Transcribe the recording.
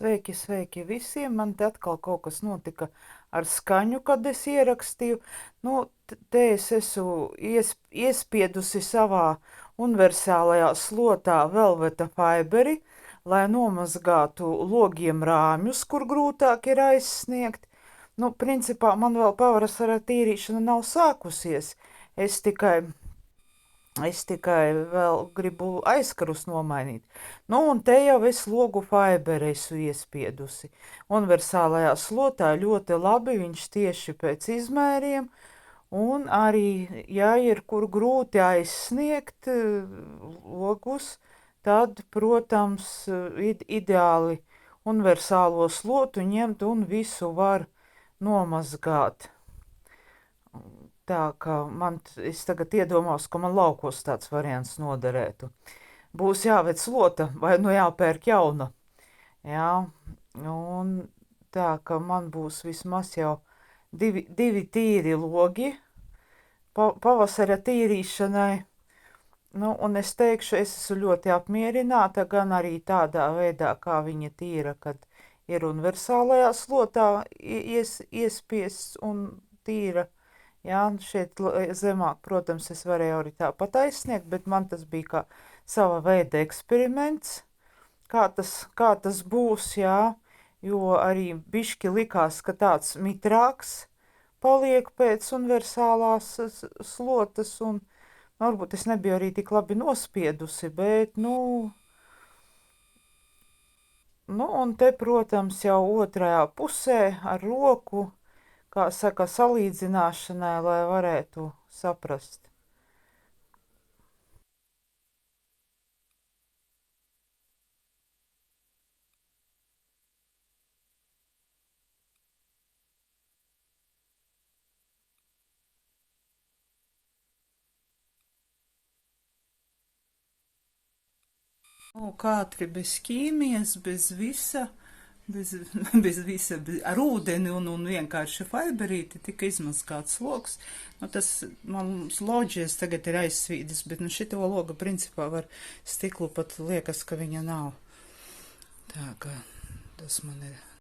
Sveiki, sveiki visiem! Man te atkal kaut kas notika ar skaņu, kad es ierakstīju. Nu, te es esmu iespiedusi savā universālajā slotā Velveta Fiberi, lai nomazgātu logiem rāmjus, kur grūtāk ir aizsniegt. Nu, principā man vēl pavasara tīrīšana nav sākusies. Es tikai Es tikai vēl gribu aizkarus nomainīt. Nu, un te jau es logu fiberu esmu iespiedusi. Universālajā slotā ļoti labi, viņš tieši pēc izmēriem. Un arī, ja ir kur grūti aizsniegt logus, tad, protams, ideāli universālo slotu ņemt un visu var nomazgāt. Tā kā es tagad iedomājos, ka man laukos tāds variants noderētu. Būs jāved slota vai nu jāpērk jauna. Jā, un tā ka man būs vismaz jau divi tīri logi pavasara tīrīšanai. Nu, un es teikšu, es esmu ļoti apmierināta, gan arī tādā veidā, kā viņa tīra, kad ir universālajā slotā iespiests un tīra. Jā, šeit zemāk, protams, es varēju arī tāpat aizsniegt, bet man tas bija kā sava veida eksperiments, kā tas būs, jā, jo arī bišķi likās, ka tāds mitrāks paliek pēc universālās slotas, un varbūt es nebiju arī tik labi nospiedusi, bet, un te, protams, jau otrajā pusē ar roku, kā saka, salīdzināšanai, lai varētu saprast. Kātri bez ķīmijas, bez visa, ar ūdeni un vienkārši fiberīti tika izmazgāts logs. Nu, tas mums loģies tagad ir aizsvīdis, bet šito loga principā var stiklu pat liekas, ka viņa nav. Tā kā tas man ir